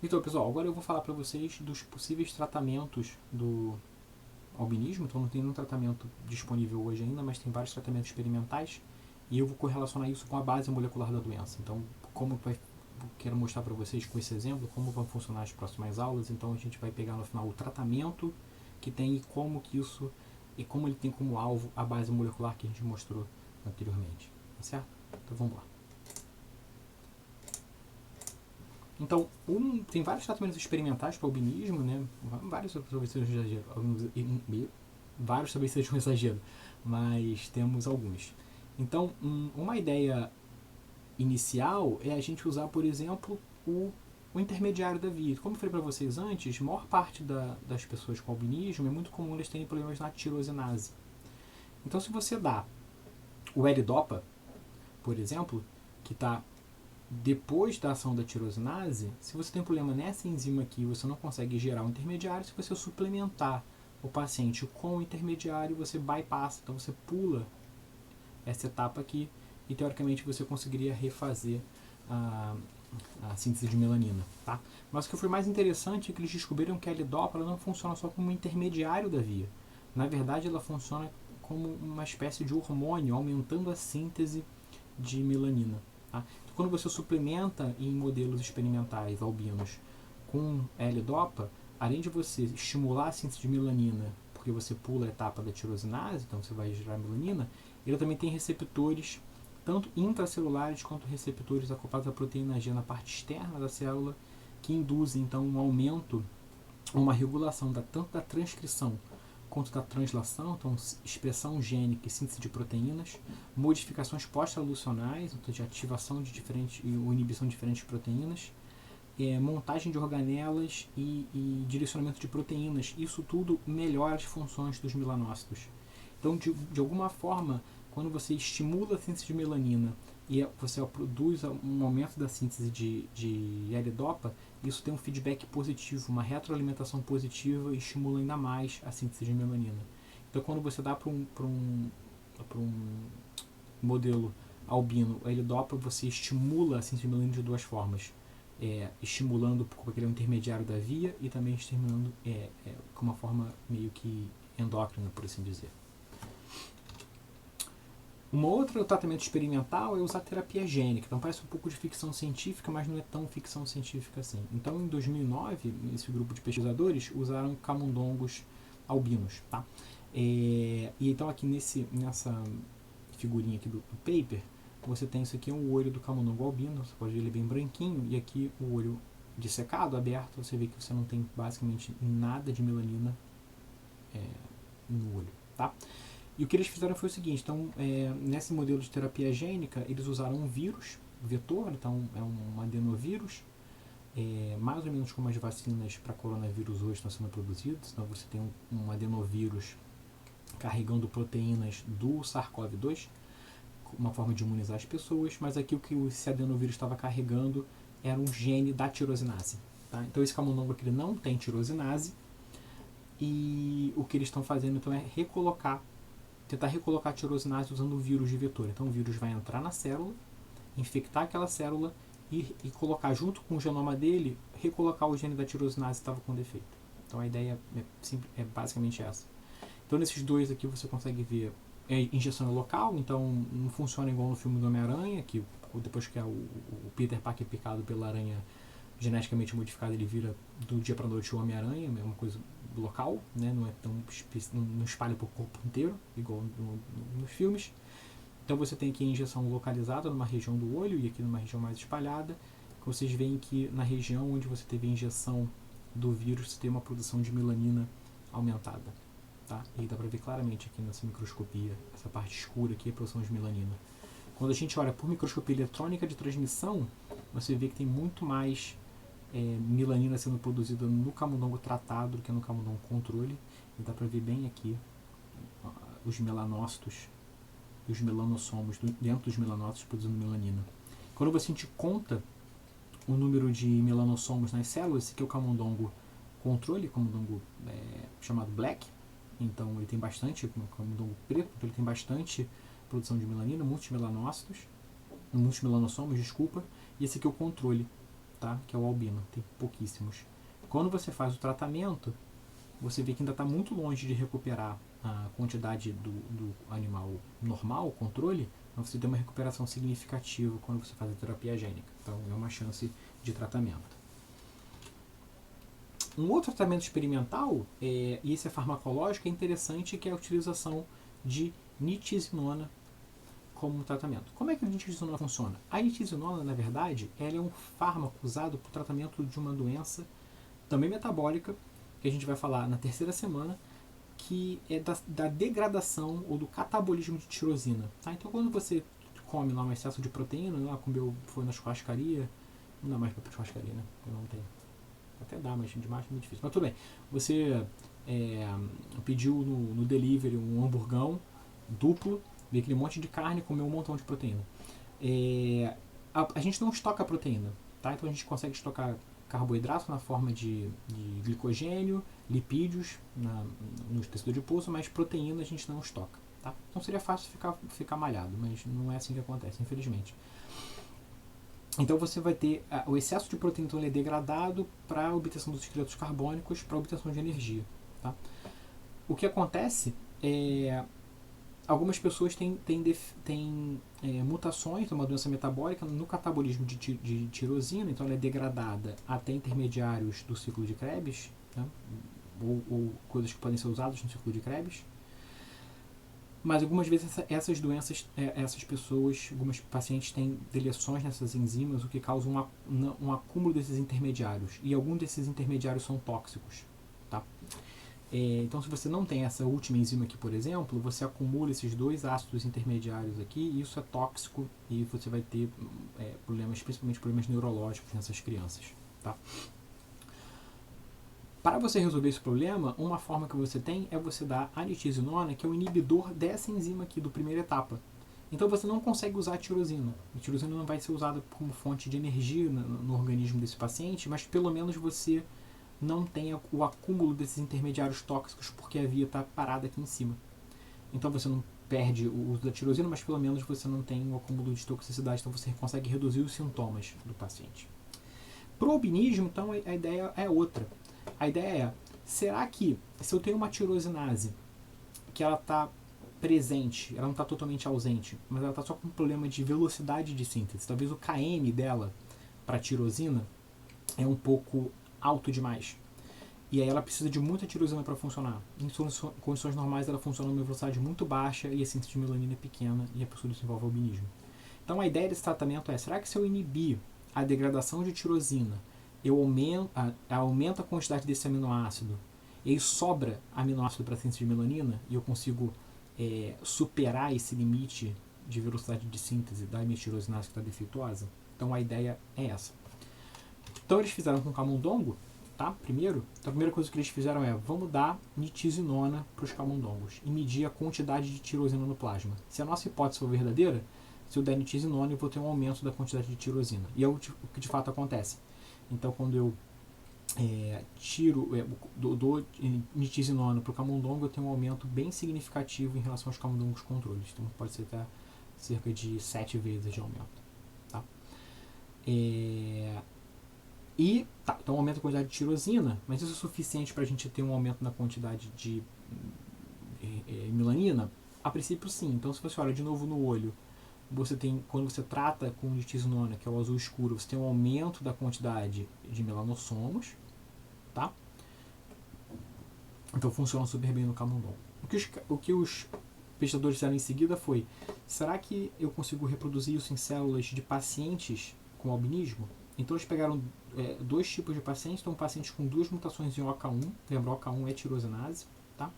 Então, pessoal, agora eu vou falar para vocês dos possíveis tratamentos do albinismo. Então, não tem nenhum tratamento disponível hoje ainda, mas tem vários tratamentos experimentais. E eu vou correlacionar isso com a base molecular da doença. Então, quero mostrar para vocês com esse exemplo como vão funcionar as próximas aulas. Então, a gente vai pegar no final o tratamento que tem e como ele tem como alvo a base molecular que a gente mostrou anteriormente. Tá certo? Então, vamos lá. Então, tem vários tratamentos experimentais para o albinismo, né? Vários talvez sejam um exagero, vários talvez sejam um exagero, mas temos alguns. Então, uma ideia inicial é a gente usar, por exemplo, o intermediário da via. Como eu falei para vocês antes, a maior parte das pessoas com albinismo é muito comum eles terem problemas na tirosinase. Então, se você dá o L-Dopa, por exemplo, que está depois da ação da tirosinase, se você tem um problema nessa enzima aqui e você não consegue gerar um intermediário, se você suplementar o paciente com o intermediário, você bypassa, então você pula essa etapa aqui e teoricamente você conseguiria refazer a síntese de melanina. Tá? Mas o que foi mais interessante é que eles descobriram que a L-Dopa não funciona só como um intermediário da via. Na verdade, ela funciona como uma espécie de hormônio, aumentando a síntese de melanina. Tá? Então, quando você suplementa em modelos experimentais albinos com L-Dopa, além de você estimular a síntese de melanina, porque você pula a etapa da tirosinase, então você vai gerar melanina, ele também tem receptores, tanto intracelulares quanto receptores acoplados à proteína G na parte externa da célula, que induzem então um aumento, uma regulação tanto da transcrição quanto da translação, então expressão gênica e síntese de proteínas, modificações pós-traducionais, então de ativação de diferentes ou inibição de diferentes proteínas, montagem de organelas e direcionamento de proteínas. Isso tudo melhora as funções dos melanócitos. Então, de alguma forma, quando você estimula a síntese de melanina e você produz um aumento da síntese de L-Dopa, isso tem um feedback positivo, uma retroalimentação positiva e estimula ainda mais a síntese de melanina. Então, quando você dá para um modelo albino L-Dopa, você estimula a síntese de melanina de duas formas. Estimulando porque ele é um intermediário da via e também estimulando com uma forma meio que endócrina, por assim dizer. Um outro tratamento experimental é usar terapia gênica. Então parece um pouco de ficção científica, mas não é tão ficção científica assim. Então em 2009, esse grupo de pesquisadores usaram camundongos albinos. Tá? E então aqui nessa figurinha aqui do paper, você tem isso aqui, é um olho do camundongo albino, você pode ver ele bem branquinho, e aqui o olho dissecado, aberto, você vê que você não tem basicamente nada de melanina no olho. Tá? E o que eles fizeram foi o seguinte, então, nesse modelo de terapia gênica, eles usaram um vírus, vetor, então é um adenovírus, mais ou menos como as vacinas para coronavírus hoje estão sendo produzidas, então você tem um adenovírus carregando proteínas do SARS-CoV-2, uma forma de imunizar as pessoas, mas aqui o que esse adenovírus estava carregando era um gene da tirosinase. Tá? Então esse camundongo aqui ele não tem tirosinase, e o que eles estão fazendo então é tentar recolocar a tirosinase usando o vírus de vetor. Então o vírus vai entrar na célula, infectar aquela célula e colocar junto com o genoma dele, recolocar o gene da tirosinase que estava com defeito. Então a ideia é basicamente essa. Então nesses dois aqui você consegue ver injeção local, então não funciona igual no filme do Homem-Aranha, que depois que o Peter Parker é picado pela aranha geneticamente modificada, ele vira do dia para a noite o Homem-Aranha, é uma coisa local, né? Não espalha para o corpo inteiro, igual nos filmes. Então você tem aqui a injeção localizada numa região do olho e aqui numa região mais espalhada. Vocês veem que na região onde você teve a injeção do vírus, você tem uma produção de melanina aumentada. Tá? E dá para ver claramente aqui nessa microscopia, essa parte escura aqui é a produção de melanina. Quando a gente olha por microscopia eletrônica de transmissão, você vê que tem muito mais melanina sendo produzida no camundongo tratado do que no camundongo controle. E dá para ver bem aqui os melanócitos e os melanossomos dentro dos melanócitos produzindo melanina. Quando você conta o número de melanossomos nas células, esse aqui é o camundongo controle, camundongo chamado black. Então ele tem bastante, camundongo preto, então ele tem bastante produção de melanina, muitos melanossomos, desculpa. E esse aqui é o controle. tá? Que é o albino, tem pouquíssimos. Quando você faz o tratamento, você vê que ainda está muito longe de recuperar a quantidade do animal normal, o controle, mas você tem uma recuperação significativa quando você faz a terapia gênica. Então é uma chance de tratamento. Um outro tratamento experimental, e esse é farmacológico, é interessante, que é a utilização de nitisinona como tratamento. Como é que a nitisinona funciona? A nitisinona, na verdade, ela é um fármaco usado para o tratamento de uma doença também metabólica, que a gente vai falar na terceira semana, que é da degradação ou do catabolismo de tirosina. Tá? Então, quando você come lá um excesso de proteína, lá comeu, foi na churrascaria, não dá mais para churrascaria, né? Eu não tenho. Até dá, mas demais é muito difícil. Mas tudo bem. Você pediu no delivery um hamburgão duplo, veio aquele monte de carne e comeu um montão de proteína. A gente não estoca proteína, tá? Então a gente consegue estocar carboidrato na forma de glicogênio, lipídios no tecido adiposo, mas proteína a gente não estoca, tá? Então seria fácil ficar malhado, mas não é assim que acontece, infelizmente. Então você vai ter o excesso de proteína, então ele é degradado para a obtenção dos hidratos carbônicos, para a obtenção de energia, tá? O que acontece é algumas pessoas têm mutações, uma doença metabólica no catabolismo de tirosina, então ela é degradada até intermediários do ciclo de Krebs, né? ou coisas que podem ser usadas no ciclo de Krebs. Mas algumas vezes essas doenças, essas pessoas, algumas pacientes têm deleções nessas enzimas, o que causa um acúmulo desses intermediários. E alguns desses intermediários são tóxicos, tá? Então, se você não tem essa última enzima aqui, por exemplo, você acumula esses dois ácidos intermediários aqui, e isso é tóxico, e você vai ter problemas, principalmente problemas neurológicos nessas crianças, tá? Para você resolver esse problema, uma forma que você tem é você dar a nitisinona, que é o inibidor dessa enzima aqui, do primeira etapa. Então você não consegue usar a tirosina. A tirosina não vai ser usada como fonte de energia no organismo desse paciente, mas pelo menos você não tem o acúmulo desses intermediários tóxicos, porque a via está parada aqui em cima. Então você não perde o uso da tirosina, mas pelo menos você não tem o acúmulo de toxicidade, então você consegue reduzir os sintomas do paciente. Para o albinismo, então, a ideia é outra. A ideia é, será que se eu tenho uma tirosinase que ela está presente, ela não está totalmente ausente, mas ela está só com um problema de velocidade de síntese, talvez o Km dela para a tirosina é um pouco alto demais, e aí ela precisa de muita tirosina para funcionar. Em condições normais ela funciona a uma velocidade muito baixa e a síntese de melanina é pequena e a pessoa desenvolve albinismo. Então a ideia desse tratamento é, será que se eu inibir a degradação de tirosina, eu aumento a quantidade desse aminoácido, e aí sobra aminoácido para a síntese de melanina, e eu consigo superar esse limite de velocidade de síntese da minha tirosinase que está defeituosa? Então a ideia é essa. Então eles fizeram com camundongo, tá? Primeiro, então a primeira coisa que eles fizeram é, vamos dar nitisinona para os camundongos e medir a quantidade de tirosina no plasma. Se a nossa hipótese for verdadeira, se eu der nitisinona, eu vou ter um aumento da quantidade de tirosina. E é o que de fato acontece. Então, quando eu dou nitisinona para o camundongo, eu tenho um aumento bem significativo em relação aos camundongos controles. Então, pode ser até cerca de 7 vezes de aumento. Tá? Então aumenta a quantidade de tirosina, mas isso é suficiente para a gente ter um aumento na quantidade de melanina? A princípio, sim. Então, se você olha de novo no olho, você tem, quando você trata com nitisinona, que é o azul escuro, você tem um aumento da quantidade de melanossomos, tá? Então funciona super bem no camundongo. O que os pesquisadores fizeram em seguida foi, será que eu consigo reproduzir isso em células de pacientes com albinismo? Então eles pegaram dois tipos de pacientes, então pacientes com duas mutações em OCA1, lembra, OCA1 é tirosinase, tá?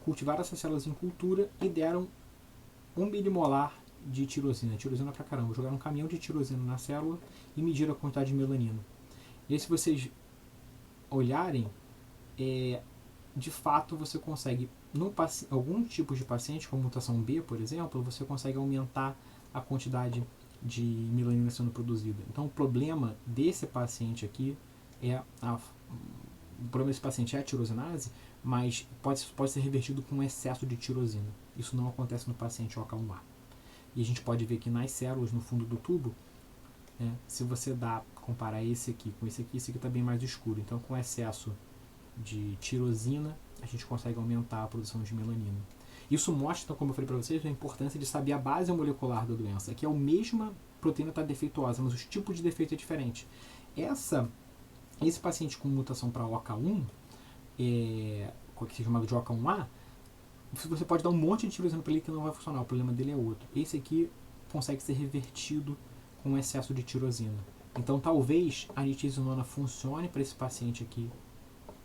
Cultivaram essas células em cultura e deram 1 milimolar de tirosina pra caramba, jogaram um caminhão de tirosina na célula e mediram a quantidade de melanina. E aí, se vocês olharem, de fato você consegue, alguns tipos de pacientes, como mutação B, por exemplo, você consegue aumentar a quantidade de melanina sendo produzida. Então o problema desse paciente aqui o problema desse paciente é a tirosinase, mas pode ser revertido com excesso de tirosina. Isso não acontece no paciente OCA1A. E a gente pode ver que nas células no fundo do tubo, né? Se você comparar esse aqui com esse aqui está bem mais escuro. Então, com excesso de tirosina, a gente consegue aumentar a produção de melanina. Isso mostra, então, como eu falei para vocês, a importância de saber a base molecular da doença, que é a mesma proteína está defeituosa, mas os tipos de defeito é diferente. Esse paciente com mutação para OCA1, que é chamado de OCA1A, você pode dar um monte de tirosina para ele que não vai funcionar, o problema dele é outro. Esse aqui consegue ser revertido com excesso de tirosina. Então talvez a nitisinona funcione para esse paciente aqui,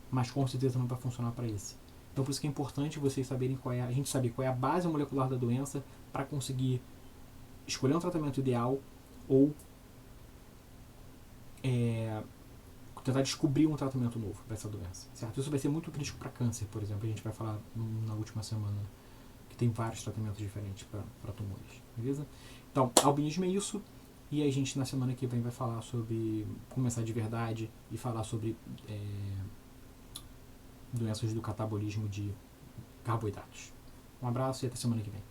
mas com certeza não vai funcionar para esse. Então por isso que é importante vocês saberem a gente saber qual é a base molecular da doença para conseguir escolher um tratamento ideal ou tentar descobrir um tratamento novo para essa doença, certo? Isso vai ser muito crítico para câncer, por exemplo. A gente vai falar na última semana que tem vários tratamentos diferentes para tumores, beleza? Então, albinismo é isso, e a gente na semana que vem vai falar sobre começar de verdade e falar sobre doenças do catabolismo de carboidratos. Um abraço e até semana que vem.